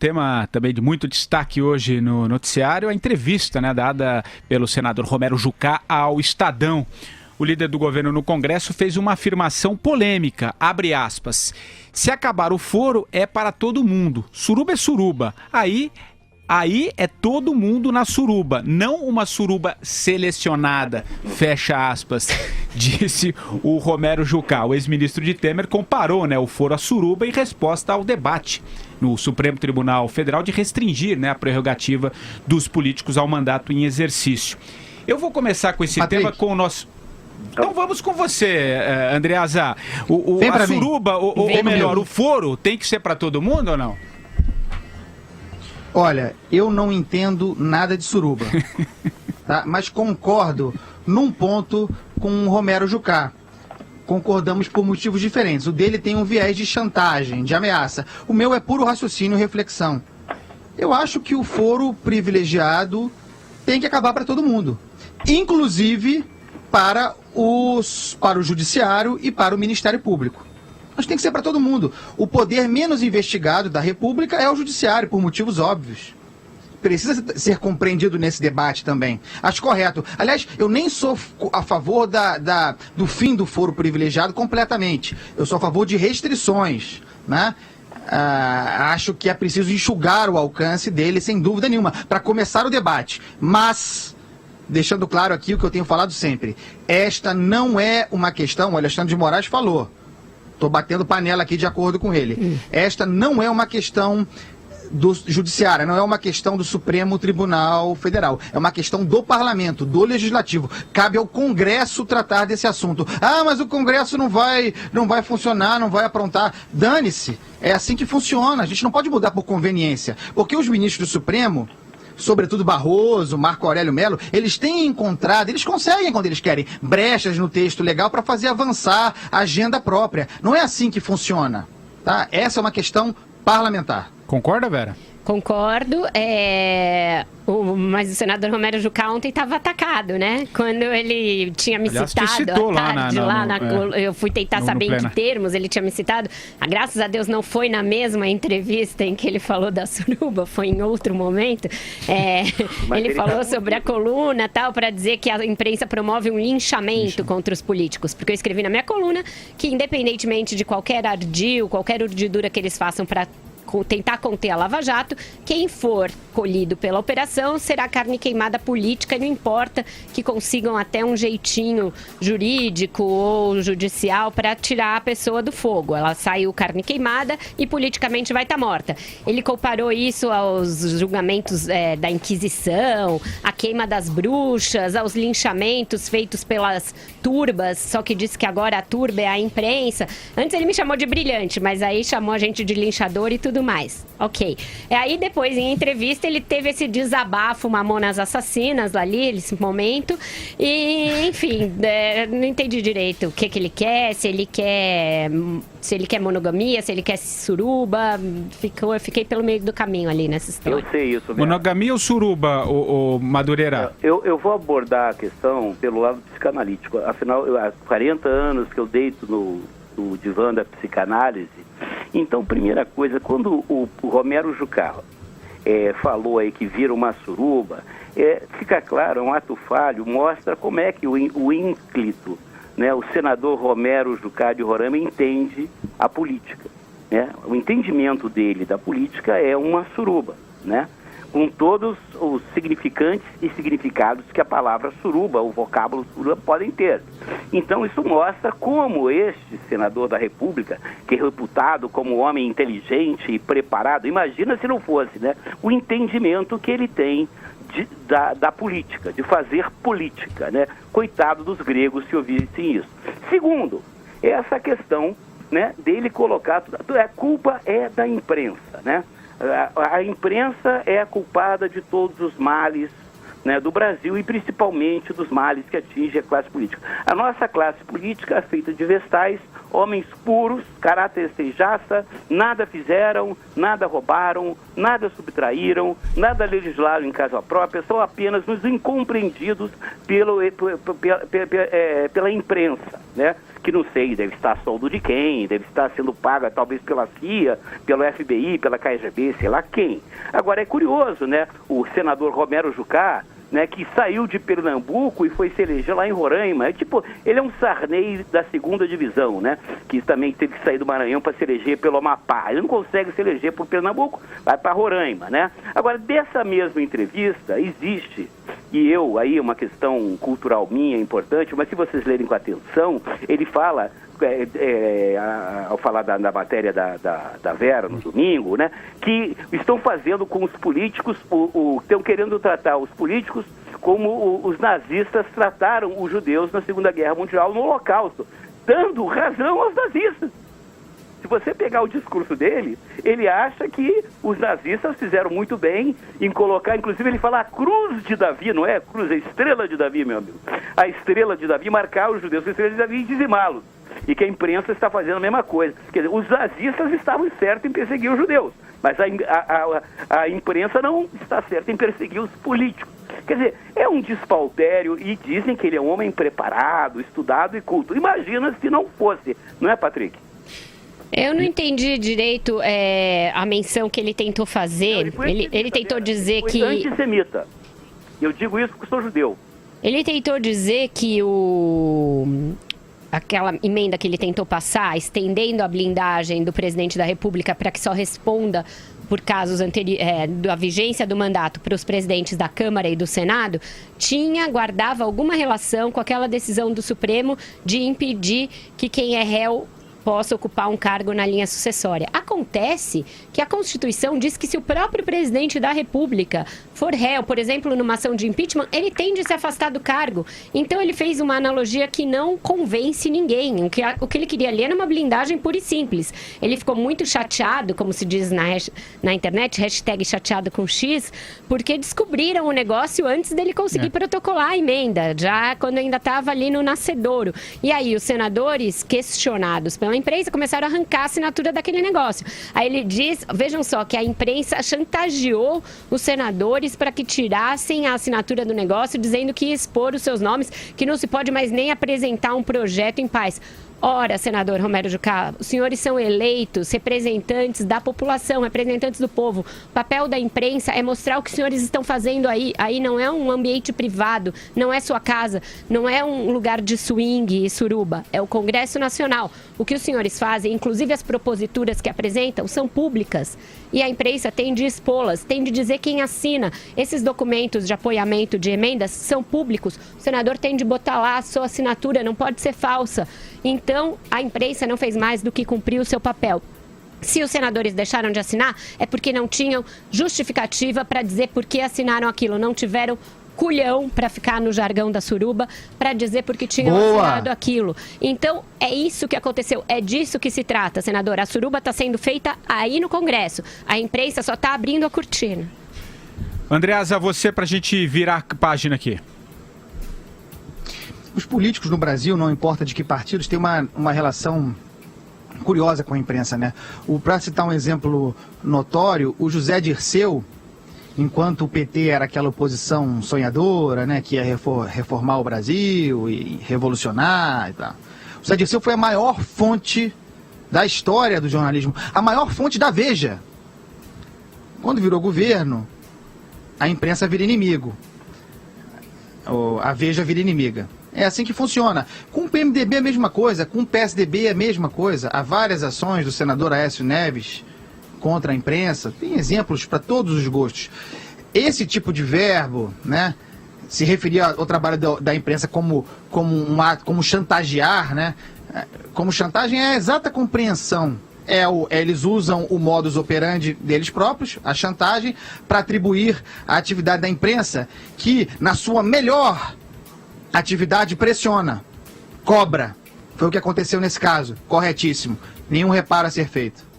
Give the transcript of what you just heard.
tema também de muito destaque hoje no noticiário, a entrevista, né, dada pelo senador Romero Jucá ao Estadão. O líder do governo no Congresso fez uma afirmação polêmica, abre aspas, se acabar o foro é para todo mundo, suruba é suruba, aí é todo mundo na suruba, não uma suruba selecionada, fecha aspas, disse o Romero Jucá. O ex-ministro de Temer comparou, né, o foro à suruba em resposta ao debate no Supremo Tribunal Federal de restringir, né, a prerrogativa dos políticos ao mandato em exercício. Eu vou começar com esse tema com o nosso... Então vamos com você, Andreasa. A suruba, ou melhor, o foro tem que ser para todo mundo ou não? Olha, eu não entendo nada de suruba, tá? Mas concordo num ponto com o Romero Jucá. Concordamos por motivos diferentes. O dele tem um viés de chantagem, de ameaça. O meu é puro raciocínio e reflexão. Eu acho que o foro privilegiado tem que acabar para todo mundo, inclusive para o Judiciário e para o Ministério Público. Mas tem que ser para todo mundo. O poder menos investigado da República é o Judiciário, por motivos óbvios. Precisa ser compreendido nesse debate também. Acho correto. Aliás, eu nem sou a favor do fim do foro privilegiado completamente. Eu sou a favor de restrições, né? Acho que é preciso enxugar o alcance dele, sem dúvida nenhuma, para começar o debate. Mas... deixando claro aqui o que eu tenho falado sempre, esta não é uma questão, o Alexandre de Moraes falou, estou batendo panela aqui de acordo com ele, esta não é uma questão do Judiciário, não é uma questão do Supremo Tribunal Federal, é uma questão do Parlamento, do Legislativo. Cabe ao Congresso tratar desse assunto. Ah, mas o Congresso não vai funcionar, não vai aprontar. Dane-se, é assim que funciona, a gente não pode mudar por conveniência, porque os ministros do Supremo, sobretudo Barroso, Marco Aurélio Mello, eles têm encontrado, eles conseguem, quando eles querem, brechas no texto legal para fazer avançar a agenda própria. Não é assim que funciona, tá? Essa é uma questão parlamentar. Concorda, Vera? Concordo, mas o senador Romero Jucá ontem estava atacado, né? Quando ele tinha me citado à tarde eu fui tentar saber em que termos ele tinha me citado. Graças a Deus não foi na mesma entrevista em que ele falou da suruba, foi em outro momento. Ele falou sobre a coluna tal, para dizer que a imprensa promove um linchamento contra os políticos. Porque eu escrevi na minha coluna que, independentemente de qualquer ardil, qualquer urdidura que eles façam para tentar conter a Lava Jato, quem for colhido pela operação será carne queimada política, e não importa que consigam até um jeitinho jurídico ou judicial para tirar a pessoa do fogo. Ela saiu carne queimada e politicamente vai estar morta. Ele comparou isso aos julgamentos da Inquisição, a queima das bruxas, aos linchamentos feitos pelas turbas, só que disse que agora a turba é a imprensa. Antes ele me chamou de brilhante, mas aí chamou a gente de linchador e tudo mais. Ok. Aí depois, em entrevista, ele teve esse desabafo Mamonas Assassinas ali, nesse momento. E, enfim, não entendi direito o que ele quer, se ele quer monogamia, se ele quer suruba. Eu fiquei pelo meio do caminho ali nessa história. Eu sei isso mesmo. Monogamia ou suruba, o Madureira? Eu vou abordar a questão pelo lado psicanalítico. Afinal, há 40 anos que eu deito no divã da psicanálise. Então, primeira coisa, quando o Romero Jucá falou aí que vira uma suruba, fica claro, é um ato falho, mostra como é que o ínclito, né, o senador Romero Jucá de Roraima entende a política, né? O entendimento dele da política é uma suruba, né? Com todos os significantes e significados que a palavra suruba, o vocábulo suruba, podem ter. Então, isso mostra como este senador da República, que é reputado como homem inteligente e preparado, imagina se não fosse, né, o entendimento que ele tem da política, de fazer política, né? Coitado dos gregos se ouvissem isso. Segundo, essa questão, né, dele colocar... A culpa é da imprensa, né? A imprensa é a culpada de todos os males, né, do Brasil, e principalmente dos males que atingem a classe política. A nossa classe política é feita de vestais, homens puros, caráter sejaça, nada fizeram, nada roubaram, nada subtraíram, nada legislaram em casa própria, são apenas os incompreendidos pela imprensa, né, que não sei, deve estar a soldo de quem, deve estar sendo paga talvez pela CIA, pelo FBI, pela KGB, sei lá quem. Agora é curioso, né? O senador Romero Jucá, né, que saiu de Pernambuco e foi se eleger lá em Roraima. Ele é um Sarney da segunda divisão, né? Que também teve que sair do Maranhão para se eleger pelo Amapá. Ele não consegue se eleger por Pernambuco, vai para Roraima, né? Agora, dessa mesma entrevista, existe, e eu, aí uma questão cultural minha importante, mas se vocês lerem com atenção, ele fala... ao falar da matéria da Vera no domingo, né, que estão fazendo com os políticos, estão querendo tratar os políticos como os nazistas trataram os judeus na Segunda Guerra Mundial, no Holocausto, dando razão aos nazistas. Se você pegar o discurso dele, ele acha que os nazistas fizeram muito bem em colocar, inclusive ele fala a cruz de Davi, não é a cruz, a estrela de Davi, meu amigo. A estrela de Davi, marcar os judeus com a estrela de Davi e dizimá-los. E que a imprensa está fazendo a mesma coisa. Quer dizer, os nazistas estavam certos em perseguir os judeus, mas a imprensa não está certa em perseguir os políticos. Quer dizer, é um despautério e dizem que ele é um homem preparado, estudado e culto. Imagina se não fosse, não é, Patrick? Eu não entendi direito a menção que ele tentou fazer. Não, ele tentou dizer que... Ele foi antissemita. Eu digo isso porque sou judeu. Ele tentou dizer que aquela emenda que ele tentou passar, estendendo a blindagem do presidente da República para que só responda por casos da vigência do mandato para os presidentes da Câmara e do Senado, guardava alguma relação com aquela decisão do Supremo de impedir que quem é réu possa ocupar um cargo na linha sucessória. Acontece que a Constituição diz que se o próprio presidente da República for réu, por exemplo, numa ação de impeachment, ele tem de se afastar do cargo. Então ele fez uma analogia que não convence ninguém. O que ele queria ali era uma blindagem pura e simples. Ele ficou muito chateado, como se diz na internet, hashtag chateado com X, porque descobriram o negócio antes dele conseguir protocolar a emenda, já quando ainda estava ali no nascedouro. E aí os senadores, questionados pela imprensa, começaram a arrancar a assinatura daquele negócio. Aí ele diz, vejam só, que a imprensa chantageou os senadores para que tirassem a assinatura do negócio, dizendo que ia expor os seus nomes, que não se pode mais nem apresentar um projeto em paz. Ora, senador Romero Jucá, os senhores são eleitos representantes da população, representantes do povo. O papel da imprensa é mostrar o que os senhores estão fazendo aí. Aí não é um ambiente privado, não é sua casa, não é um lugar de swing e suruba. É o Congresso Nacional. O que os senhores fazem, inclusive as proposituras que apresentam, são públicas. E a imprensa tem de expô-las, tem de dizer quem assina. Esses documentos de apoiamento de emendas são públicos. O senador tem de botar lá a sua assinatura, não pode ser falsa. Então, a imprensa não fez mais do que cumprir o seu papel. Se os senadores deixaram de assinar, é porque não tinham justificativa para dizer por que assinaram aquilo. Não tiveram culhão, para ficar no jargão da suruba, para dizer porque tinham assinado aquilo. Então, é isso que aconteceu. É disso que se trata, senador. A suruba está sendo feita aí no Congresso. A imprensa só está abrindo a cortina. Andreasa, você, para a gente virar a página aqui. Os políticos no Brasil, não importa de que partidos, têm uma relação curiosa com a imprensa, né? Para citar um exemplo notório, o José Dirceu, enquanto o PT era aquela oposição sonhadora, né, que ia reformar o Brasil e revolucionar e tal, o José Dirceu foi a maior fonte da história do jornalismo, a maior fonte da Veja. Quando virou governo, a imprensa vira inimigo, a Veja vira inimiga. É assim que funciona. Com o PMDB é a mesma coisa, com o PSDB é a mesma coisa. Há várias ações do senador Aécio Neves contra a imprensa, tem exemplos para todos os gostos. Esse tipo de verbo, né, se referir ao trabalho da imprensa como chantagear, né, como chantagem é a exata compreensão. Eles usam o modus operandi deles próprios, a chantagem, para atribuir a atividade da imprensa que, na sua melhor atividade, pressiona, cobra. Foi o que aconteceu nesse caso. Corretíssimo. Nenhum reparo a ser feito.